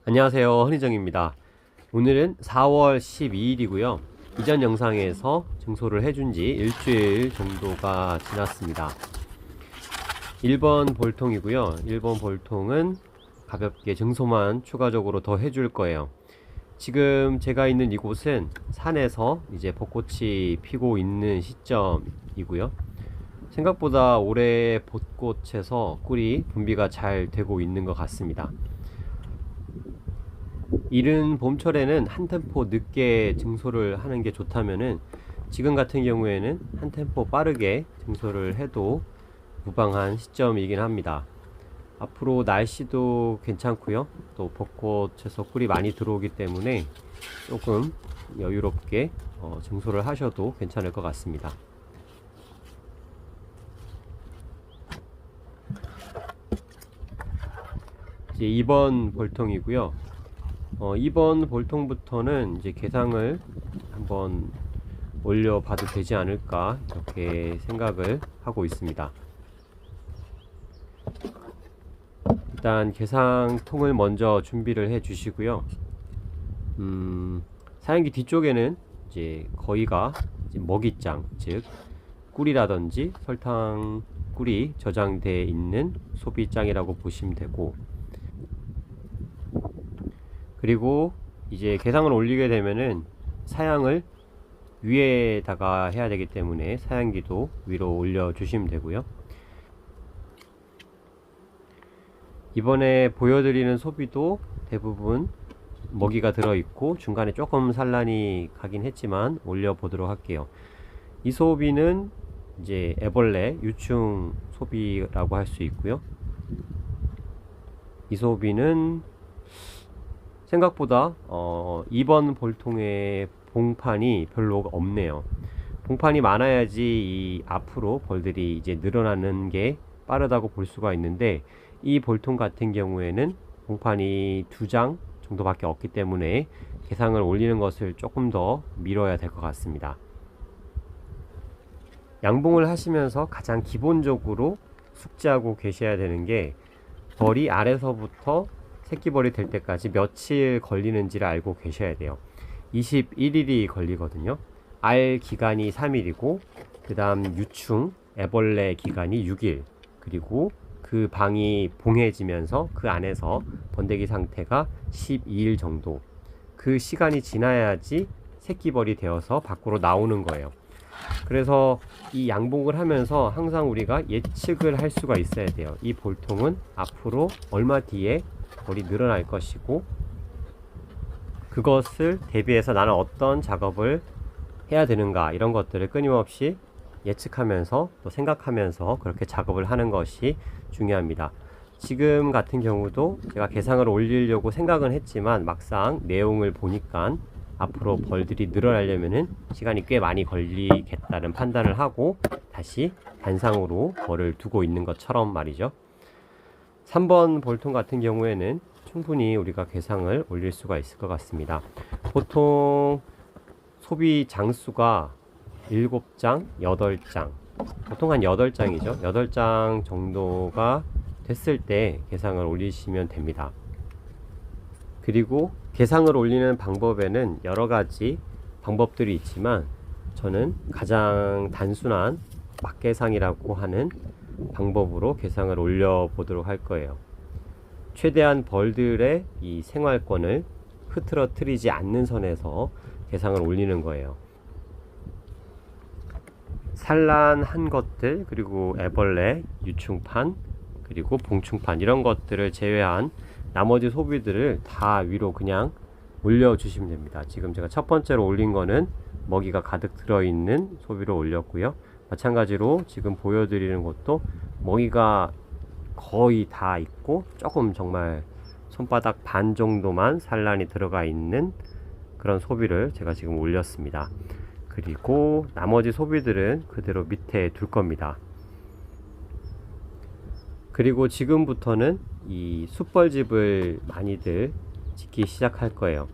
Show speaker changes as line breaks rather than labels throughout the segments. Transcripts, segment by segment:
안녕하세요, 헌희정입니다. 오늘은 4월 12일이고요. 이전 영상에서 증소를 해준 지 일주일 정도가 지났습니다. 1번 볼통이고요. 1번 볼통은 가볍게 증소만 추가적으로 더 해줄 거예요. 지금 제가 있는 이곳은 산에서 이제 벚꽃이 피고 있는 시점이고요. 생각보다 올해 벚꽃에서 꿀이 분비가 잘 되고 있는 것 같습니다. 이른 봄철에는 한 템포 늦게 증소를 하는 게 좋다면은 지금 같은 경우에는 한 템포 빠르게 증소를 해도 무방한 시점이긴 합니다. 앞으로 날씨도 괜찮고요. 또 벚꽃에서 꿀이 많이 들어오기 때문에 조금 여유롭게 증소를 하셔도 괜찮을 것 같습니다. 이제 2번 볼통이고요. 2번 볼통부터는 이제 개상을 한번 올려봐도 되지 않을까 이렇게 생각을 하고 있습니다. 일단 개상통을 먼저 준비를 해 주시고요. 사양기 뒤쪽에는 이제 거의가 이제 먹이장, 즉 꿀이라든지 설탕 꿀이 저장되어 있는 소비장이라고 보시면 되고, 그리고 이제 개상을 올리게 되면은 사양을 위에다가 해야 되기 때문에 사양기도 위로 올려 주시면 되고요. 이번에 보여드리는 소비도 대부분 먹이가 들어있고 중간에 조금 산란이 가긴 했지만 올려 보도록 할게요. 이 소비는 이제 애벌레 유충 소비라고 할 수 있고요. 이 소비는 생각보다 2번 볼통의 봉판이 별로 없네요. 봉판이 많아야지 이 앞으로 벌들이 이제 늘어나는 게 빠르다고 볼 수가 있는데, 이 볼통 같은 경우에는 봉판이 2장 정도밖에 없기 때문에 개상을 올리는 것을 조금 더 미뤄야 될 것 같습니다. 양봉을 하시면서 가장 기본적으로 숙지하고 계셔야 되는 게, 벌이 알에서부터 새끼벌이 될 때까지 며칠 걸리는지를 알고 계셔야 돼요. 21일이 걸리거든요. 알 기간이 3일이고 그 다음 유충 애벌레 기간이 6일, 그리고 그 방이 봉해지면서 그 안에서 번데기 상태가 12일 정도, 그 시간이 지나야지 새끼벌이 되어서 밖으로 나오는 거예요. 그래서 이 양봉을 하면서 항상 우리가 예측을 할 수가 있어야 돼요. 이 볼통은 앞으로 얼마 뒤에 벌이 늘어날 것이고, 그것을 대비해서 나는 어떤 작업을 해야 되는가, 이런 것들을 끊임없이 예측하면서 또 생각하면서 그렇게 작업을 하는 것이 중요합니다. 지금 같은 경우도 제가 개상을 올리려고 생각은 했지만 막상 내용을 보니까 앞으로 벌들이 늘어나려면은 시간이 꽤 많이 걸리겠다는 판단을 하고 다시 단상으로 벌을 두고 있는 것처럼 말이죠. 3번 볼통 같은 경우에는 충분히 우리가 개상을 올릴 수가 있을 것 같습니다. 보통 소비 장수가 7장, 8장, 보통 한 8장이죠. 8장 정도가 됐을 때 개상을 올리시면 됩니다. 그리고 개상을 올리는 방법에는 여러 가지 방법들이 있지만 저는 가장 단순한 막개상이라고 하는 방법으로 개상을 올려 보도록 할 거예요. 최대한 벌들의 이 생활권을 흐트러뜨리지 않는 선에서 개상을 올리는 거예요. 산란한 것들, 그리고 애벌레, 유충판, 그리고 봉충판, 이런 것들을 제외한 나머지 소비들을 다 위로 그냥 올려주시면 됩니다. 지금 제가 첫 번째로 올린 거는 먹이가 가득 들어있는 소비로 올렸고요. 마찬가지로 지금 보여드리는 것도 먹이가 거의 다 있고 조금 정말 손바닥 반 정도만 산란이 들어가 있는 그런 소비를 제가 지금 올렸습니다. 그리고 나머지 소비들은 그대로 밑에 둘 겁니다. 그리고 지금부터는 이 숯벌집을 많이들 짓기 시작할 거예요.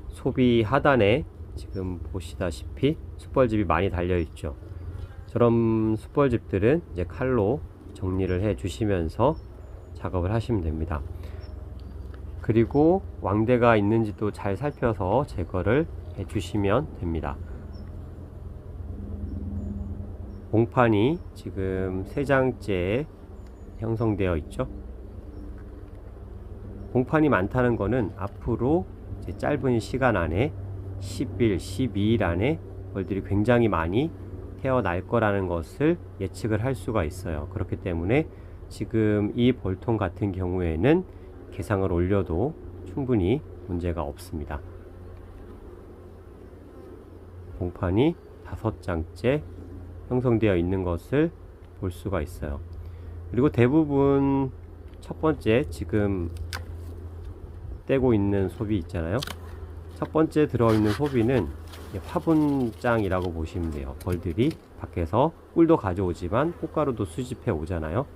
소비 하단에 지금 보시다시피 숯벌집이 많이 달려 있죠. 저런 숯벌집들은 이제 칼로 정리를 해 주시면서 작업을 하시면 됩니다. 그리고 왕대가 있는지도 잘 살펴서 제거를 해 주시면 됩니다. 봉판이 지금 3장째 형성되어 있죠. 봉판이 많다는 거는 앞으로 이제 짧은 시간 안에 10일, 12일 안에 벌들이 굉장히 많이 태어날 거라는 것을 예측을 할 수가 있어요. 그렇기 때문에 지금 이 볼통 같은 경우에는 개상을 올려도 충분히 문제가 없습니다. 봉판이 5장째 형성되어 있는 것을 볼 수가 있어요. 그리고 대부분 첫 번째 지금 떼고 있는 소비 있잖아요. 첫 번째 들어있는 소비는 화분장이라고 보시면 돼요. 벌들이 밖에서 꿀도 가져오지만 꽃가루도 수집해 오잖아요.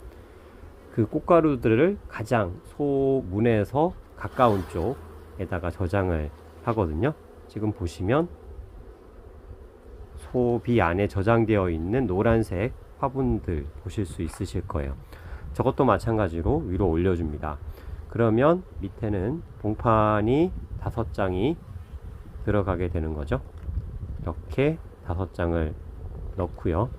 그 꽃가루들을 가장 소문에서 가까운 쪽에다가 저장을 하거든요. 지금 보시면 소비 안에 저장되어 있는 노란색 화분들 보실 수 있으실 거예요. 저것도 마찬가지로 위로 올려줍니다. 그러면 밑에는 봉판이 5장이 들어가게 되는 거죠. 이렇게 5장을 넣고요.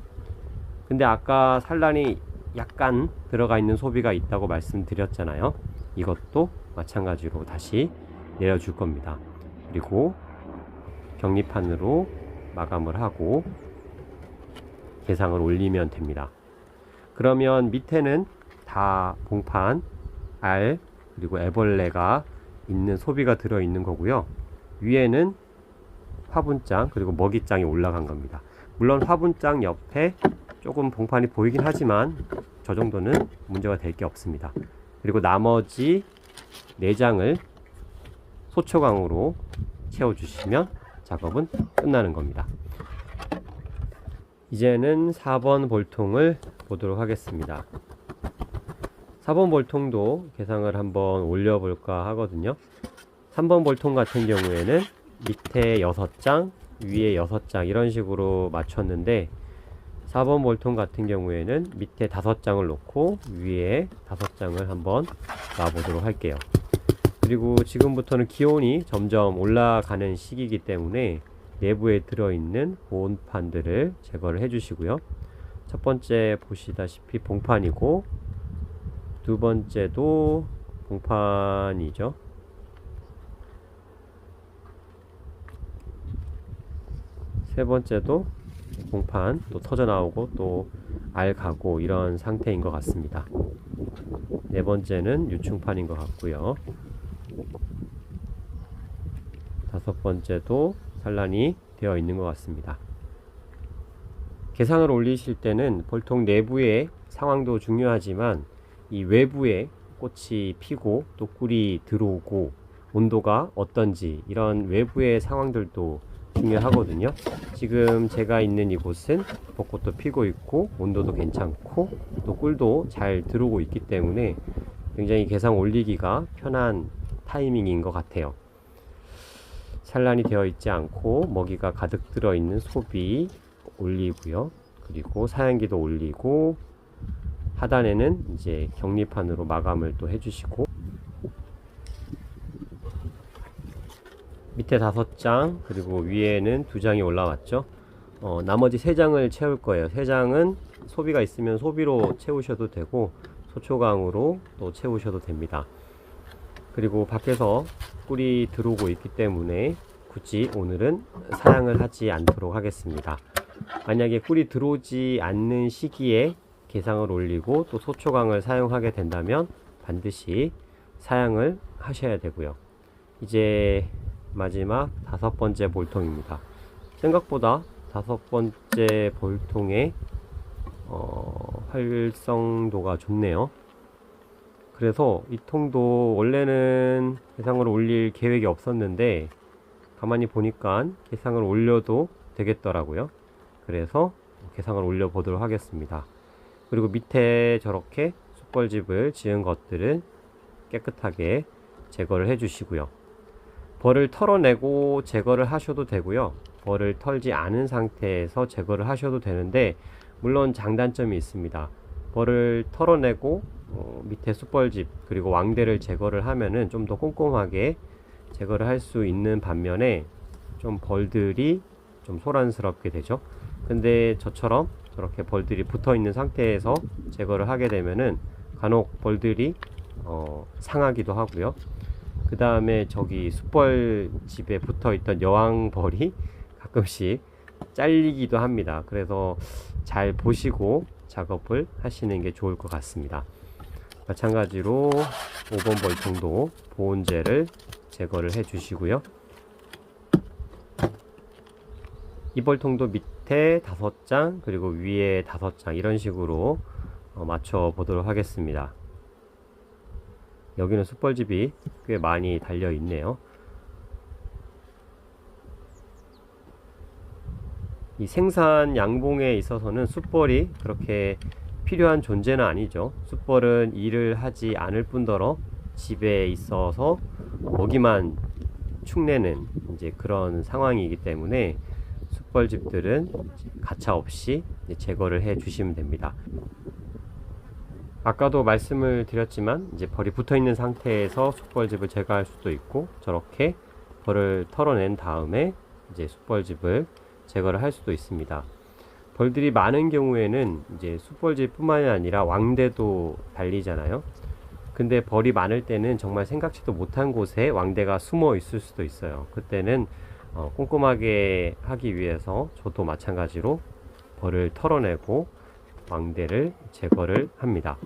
근데 아까 산란이 약간 들어가 있는 소비가 있다고 말씀드렸잖아요. 이것도 마찬가지로 다시 내려줄 겁니다. 그리고 격리판으로 마감을 하고 개상을 올리면 됩니다. 그러면 밑에는 다 봉판, 알, 그리고 애벌레가 있는 소비가 들어있는 거고요. 위에는 화분장 그리고 먹이장이 올라간 겁니다. 물론 화분장 옆에 조금 봉판이 보이긴 하지만 저 정도는 문제가 될 게 없습니다. 그리고 나머지 4장을 소초강으로 채워주시면 작업은 끝나는 겁니다. 이제는 4번 볼통을 보도록 하겠습니다. 4번 볼통도 개상을 한번 올려볼까 하거든요. 3번 볼통 같은 경우에는 밑에 6장, 위에 6장 이런 식으로 맞췄는데 4번 볼통 같은 경우에는 밑에 5장을 놓고 위에 5장을 한번 놔보도록 할게요. 그리고 지금부터는 기온이 점점 올라가는 시기이기 때문에 내부에 들어있는 보온판들을 제거를 해주시고요. 첫 번째 보시다시피 봉판이고 두 번째도 봉판이죠. 세 번째도 봉판 또 터져 나오고 또 알 가고 이런 상태인 것 같습니다. 네 번째는 유충판인 것 같고요. 다섯 번째도 산란이 되어 있는 것 같습니다. 개상을 올리실 때는 볼통 내부의 상황도 중요하지만 이 외부에 꽃이 피고 또 꿀이 들어오고 온도가 어떤지 이런 외부의 상황들도 중요하거든요. 지금 제가 있는 이곳은 벚꽃도 피고 있고 온도도 괜찮고 또 꿀도 잘 들어오고 있기 때문에 굉장히 개상 올리기가 편한 타이밍인 것 같아요. 산란이 되어 있지 않고 먹이가 가득 들어있는 소비 올리고요. 그리고 사양기도 올리고 하단에는 이제 격리판으로 마감을 또 해주시고 밑에 5장 그리고 위에는 2장이 올라왔죠. 나머지 3장을 채울 거예요. 3장은 소비가 있으면 소비로 채우셔도 되고 소초강으로 또 채우셔도 됩니다. 그리고 밖에서 꿀이 들어오고 있기 때문에 굳이 오늘은 사양을 하지 않도록 하겠습니다. 만약에 꿀이 들어오지 않는 시기에 개상을 올리고 또 소초강을 사용하게 된다면 반드시 사양을 하셔야 되고요. 이제 마지막 5번째 볼통입니다. 생각보다 5번째 볼통의 활성도가 좋네요. 그래서 이 통도 원래는 개상을 올릴 계획이 없었는데 가만히 보니까 개상을 올려도 되겠더라고요. 그래서 개상을 올려 보도록 하겠습니다. 그리고 밑에 저렇게 숯벌집을 지은 것들은 깨끗하게 제거를 해 주시고요. 벌을 털어내고 제거를 하셔도 되고요. 벌을 털지 않은 상태에서 제거를 하셔도 되는데 물론 장단점이 있습니다. 벌을 털어내고 밑에 숯벌집 그리고 왕대를 제거를 하면은 좀 더 꼼꼼하게 제거를 할 수 있는 반면에 좀 벌들이 좀 소란스럽게 되죠. 근데 저처럼 저렇게 벌들이 붙어 있는 상태에서 제거를 하게 되면은 간혹 벌들이 상하기도 하고요. 그 다음에 저기 숯벌 집에 붙어 있던 여왕벌이 가끔씩 잘리기도 합니다. 그래서 잘 보시고 작업을 하시는 게 좋을 것 같습니다. 마찬가지로 5번 벌통도 보온제를 제거를 해 주시고요. 이 벌통도 밑에 5장 그리고 위에 5장 이런 식으로 맞춰 보도록 하겠습니다. 여기는 숯벌집이 꽤 많이 달려 있네요. 이 생산 양봉에 있어서는 숯벌이 그렇게 필요한 존재는 아니죠. 숯벌은 일을 하지 않을 뿐더러 집에 있어서 먹이만 축내는 이제 그런 상황이기 때문에 숯벌집들은 가차 없이 제거를 해 주시면 됩니다. 아까도 말씀을 드렸지만 이제 벌이 붙어 있는 상태에서 숯벌집을 제거할 수도 있고 저렇게 벌을 털어낸 다음에 이제 숯벌집을 제거를 할 수도 있습니다. 벌들이 많은 경우에는 이제 숯벌집 뿐만이 아니라 왕대도 달리잖아요. 근데 벌이 많을 때는 정말 생각지도 못한 곳에 왕대가 숨어 있을 수도 있어요. 그때는 꼼꼼하게 하기 위해서 저도 마찬가지로 벌을 털어내고 왕대를 제거를 합니다.